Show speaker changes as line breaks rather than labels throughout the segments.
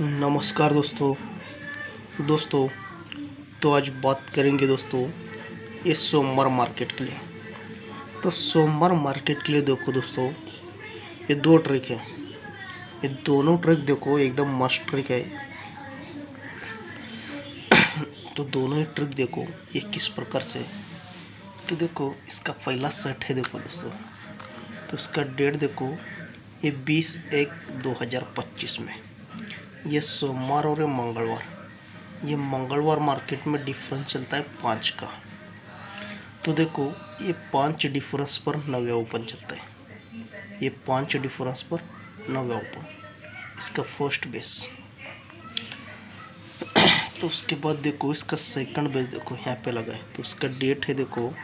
नमस्कार दोस्तों। तो आज बात करेंगे दोस्तों ये सोमवार मार्केट के लिए। तो सोमवार मार्केट के लिए देखो दोस्तों, ये दो ट्रिक है। ये दोनों ट्रिक देखो एकदम मस्त ट्रिक है। तो दोनों ही ट्रिक देखो ये किस प्रकार से। तो देखो इसका पहला सेट है देखो दोस्तों, तो इसका डेट देखो ये 20/1/2025 में, ये सोमवार और ये मंगलवार। ये मंगलवार मार्केट में डिफरेंस चलता है 5 का। तो देखो ये 5 डिफरेंस पर 9 ओपन चलता है। ये 5 डिफरेंस पर 9 ओपन, इसका फर्स्ट बेस। तो उसके बाद देखो इसका सेकंड बेस देखो यहाँ पे लगा है। तो उसका डेट है देखो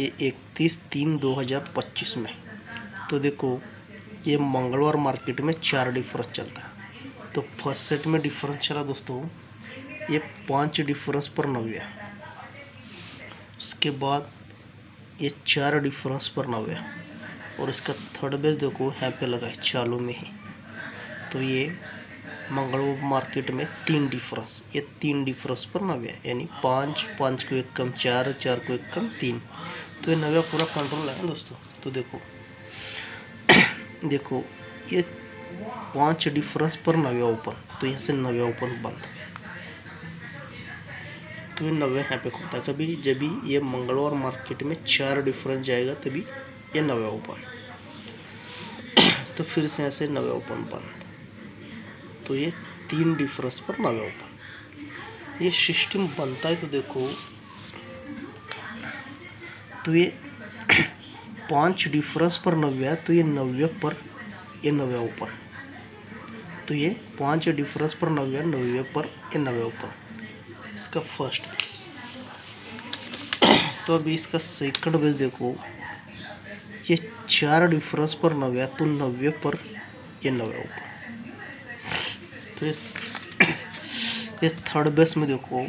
ये 31/3/2025 में। तो देखो ये मंगलवार मार्केट में 4 डिफरेंस चलता है। तो फर्स्ट सेट में डिफरेंस चला दोस्तों ये 5 डिफरेंस पर 9। उसके बाद ये 4 डिफरेंस पर 9 और इसका थर्ड बेस देखो यहाँ पे लगा है चालू में ही। तो ये मंगलवार मार्केट में 3 डिफरेंस, ये 3 डिफरेंस पर 9 यानी 5 5 को एक कम 4 4 को एक कम 3। तो ये 9 पूरा कंट्रोल है दोस्तों। तो देखो ये 5 डिफरेंस पर 9 ओपन, तो यहाँ से 9 ओपन बंद। तो ये 9 यहाँ पे खुलता है। कभी जब भी ये मंगलवार मार्केट में 4 डिफरेंस जाएगा तभी ये 9 ओपन। तो फिर से ऐसे 9 ओपन बंद। तो ये 3 डिफरेंस पर 9 ओपन ये सिस्टम बनता है। तो देखो तो ये 5 डिफरेंस पर 9 है, तो ये 9 पर ये 9 ओपन। तो ये 5 डिफरेंस पर 9 है, 9 पर ये 9 ओपन, इसका फर्स्ट बेस। तो अभी इसका सेकंड बेस देखो ये 4 डिफरेंस पर 9 है, तो 9 पर ये 9 ओपन। तो ये थर्ड बेस में देखो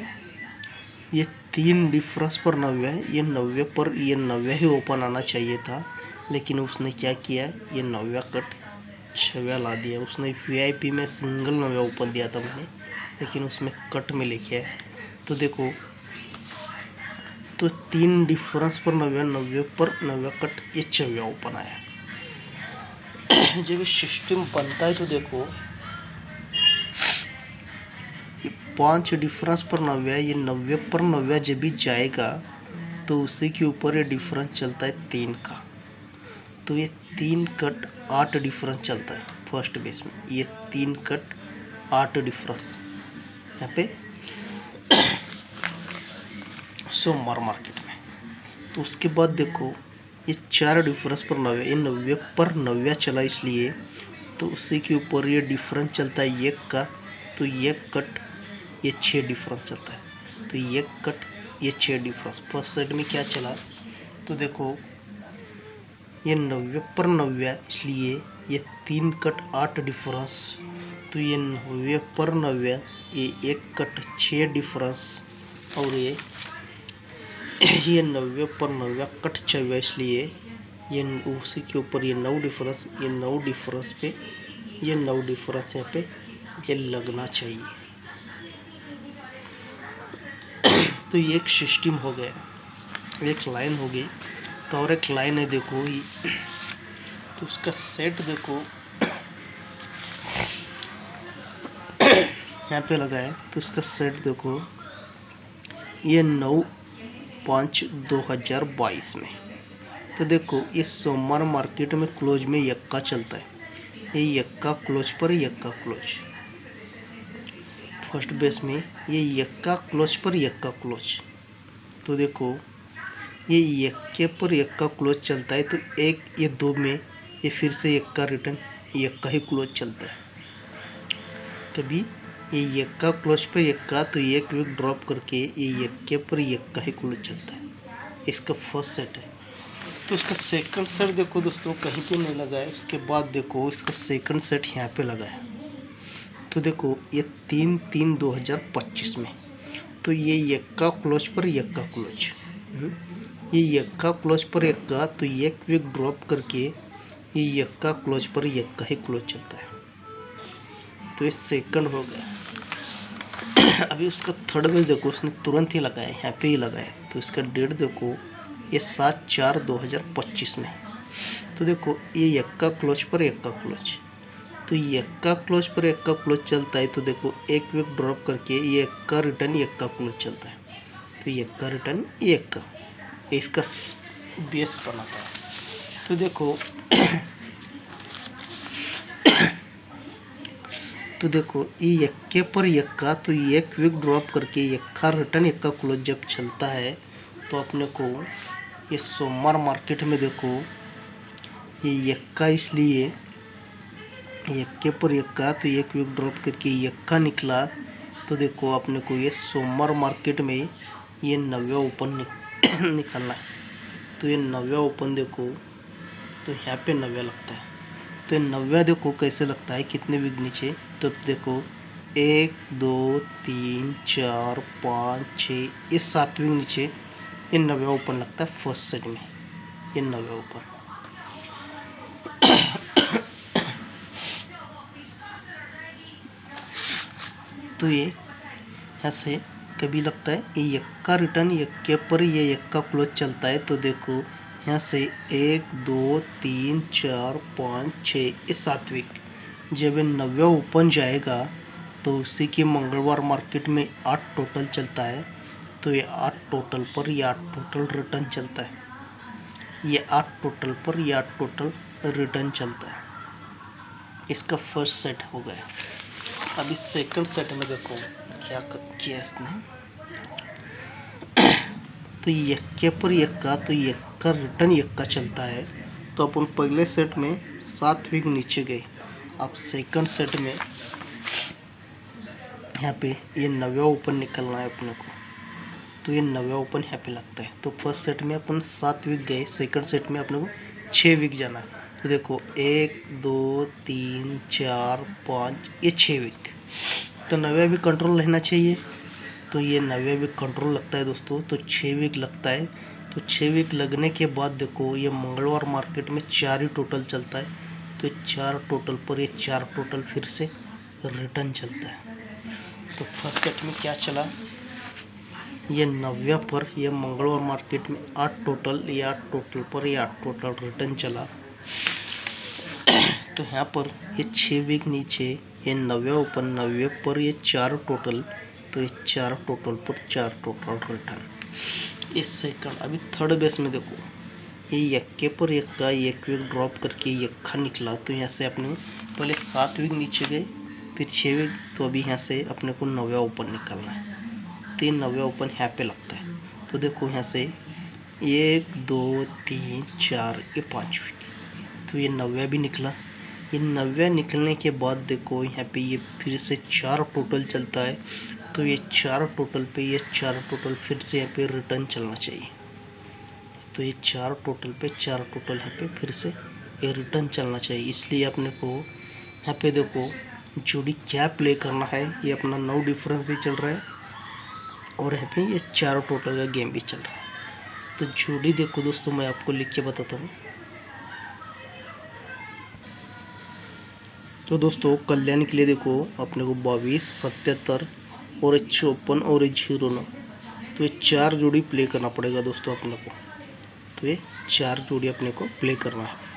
ये 3 डिफरेंस पर 9 है, ये 9 पर ये 9 ही ओपन आना चाहिए था, लेकिन उसने क्या किया ये 9 कट 6 ला दिया। उसने वीआईपी में सिंगल 9 ओपन दिया था मैंने, लेकिन उसमें कट में लिखे है। तो देखो तो 3 डिफरेंस पर 9 पर 9 कट ये 6 ओपन आया। जब सिस्टम बनता है तो देखो ये 5 डिफरेंस पर 9 है, ये 9 पर 9 जब भी जाएगा तो उसी के ऊपर ये डिफरेंस चलता है 3 का। तो ये 3 कट 8 डिफरेंस चलता है फर्स्ट बेस में। ये 3 कट 8 डिफरेंस यहाँ पे सोमवार मार्केट में। तो उसके बाद देखो ये 4 डिफरेंस पर 9 ये 9 पर 9 चला, इसलिए तो उसी के ऊपर ये डिफरेंस चलता है 1 का। तो 1 कट ये 6 डिफरेंस चलता है। तो 1 कट ये 6 डिफरेंस फर्स्ट सेट में क्या चला। तो देखो ये 9 पर 9 इसलिए ये 3 कट 8 डिफरेंस। तो ये 9 पर 9 ये 1 कट 6 डिफरेंस और ये 9 पर 9 कट 6, इसलिए ये उसी के ऊपर ये 9 डिफरेंस, ये 9 डिफरेंस पे ये 9 डिफरेंस यहाँ पे ये लगना चाहिए। तो ये एक सिस्टम हो गया, एक लाइन हो गई। तो और एक लाइन है देखो तो उसका सेट देखो यहाँ पे लगा है। तो उसका सेट देखो ये 9/5/2022 में। तो देखो ये सोमवार मार्केट में क्लोज में यक्का चलता है। ये यक्का क्लोज पर यक्का क्लोज फर्स्ट बेस में, ये यक्का क्लोज पर यक्का क्लोज। तो देखो ये यक्के पर यक्का क्लोज चलता है। तो एक ये 2 में ये फिर से यक्का रिटर्न यक्का ही क्लोज चलता है। कभी ये यक्का क्लोज पर यक्का, तो एक वीक ड्रॉप करके ये यक्के पर यक्का ही क्लोज चलता है। इसका फर्स्ट सेट है। तो उसका सेकंड सेट देखो दोस्तों कहीं पे नहीं लगा है। उसके बाद देखो इसका सेकंड सेट यहाँ पे लगा है। तो देखो ये 3/3/2025 में। तो ये यक्का क्लोज पर यक्का क्लोज, ये यक्का क्लोज पर यक्का, तो एक वीक ड्रॉप करके ये यक्का क्लोज पर यक्का ही क्लोज चलता है। तो ये सेकंड हो गया। अभी उसका थर्ड बेस देखो, उसने तुरंत ही लगाया, यहाँ पे ही लगाया, तो इसका डेट देखो ये 7/4/2025 में। तो देखो ये यक्का क्लोज पर यक्का क्लोज, तो यक्का क्लोज पर यक्का क्लोज चलता है, तो देखो एक विक ड्रॉप करके ये यक्का रिटर्न यक्का क्लोज चलता है, तो यक्का रिटर्न यक्का, इसका बेस बनाता है। तो देखो तो देखो ये यक्के पर यक्का, तो एक विक ड्रॉप करके यक्का रिटर्न यक्का क्लोज जब चलता है, तो अपने को ये सोमवार मार्केट में देखो ये यक्का, इसलिए यक्के पर यक्का, तो एक विक ड्रॉप करके यक्का निकला, तो देखो अपने को ये सोमवार मार्केट में ये 90 ओपन निकालना है। तो ये 90 ओपन देखो, तो यहाँ पे 90 लगता है, तो ये 90 देखो कैसे लगता है, कितने विक नीचे, तो देखो 1 2 3 4 5 6, ये 7 विक नीचे ये 90 ओपन लगता है फर्स्ट सेट में, ये 90 ओपन। तो ये यहाँ से कभी लगता है ये यक्का रिटर्न यक्के पर ये यक्का क्लोज चलता है, तो देखो यहाँ से 1 2 3 4 5 6, ये 7 विक जब ये 90 ओपन जाएगा, तो उसी के मंगलवार मार्केट में 8 टोटल चलता है, तो ये 8 टोटल पर ये 8 टोटल रिटर्न चलता है, ये 8 टोटल पर ये 8 टोटल रिटर्न चलता है। इसका फर्स्ट सेट हो गया। अभी सेकंड सेट में देखो क्या किया इसने, तो यक्के पर यक्का, तो यक्का रिटर्न यक्का चलता है, तो अपन पहले सेट में 7 विक नीचे गए। अब सेकंड सेट में यहाँ पे ये 90 ओपन निकलना है अपने को, तो ये 90 ओपन यहाँ पे लगता है। तो फर्स्ट सेट में अपन 7 विक गए, सेकंड सेट में अपने को 6 विक जाना है। तो देखो 1 2 3 4 5, ये 6 विक, तो 90 भी कंट्रोल रहना चाहिए, तो ये 90 विक कंट्रोल लगता है दोस्तों, तो 6 विक लगता है। तो 6 विक लगने के बाद देखो ये मंगलवार मार्केट में 4 ही टोटल चलता है, तो 4 टोटल पर ये 4 टोटल फिर से रिटर्न चलता है। तो फर्स्ट सेट में क्या चला, ये 90 पर ये मंगलवार मार्केट में 8 टोटल, ये 8 टोटल पर ये 8 टोटल रिटर्न चला। तो यहाँ पर ये 6 विक नीचे ये 90 ओपन, 90 पर ये 4 टोटल, तो ये 4 टोटल पर 4 टोटल रिटर्न। इस सेकंड अभी थर्ड बेस में देखो ये यक्के पर यक्का, एक विक ड्रॉप करके यक्का निकला, तो यहाँ से अपने पहले 7 विक नीचे गए, फिर 6 विक, तो अभी यहाँ से अपने को 90 ओपन निकालना है, 90 ओपन यहाँ पे लगता है। तो देखो यहाँ से 1 2 3 4, ये 5 विक, तो ये 90 भी निकला। ये 90 निकलने के बाद देखो यहाँ पे ये फिर से 4 टोटल चलता है, तो ये 4 टोटल पे ये 4 टोटल फिर से यहाँ पे रिटर्न चलना चाहिए, तो ये 4 टोटल पे 4 टोटल यहाँ पे फिर से ये रिटर्न चलना चाहिए। इसलिए अपने को यहाँ पे देखो जोड़ी क्या प्ले करना है, ये अपना 9 डिफरेंस भी चल रहा है, और यहाँ पे ये 4 टोटल का गेम भी चल रहा है। तो जोड़ी देखो दोस्तों, मैं आपको लिख के बताता हूँ। तो दोस्तों कल्याण के लिए देखो अपने को 22 77 और 54 और 09, तो ये 4 जोड़ी प्ले करना पड़ेगा दोस्तों अपने को, तो ये 4 जोड़ी अपने को प्ले करना है।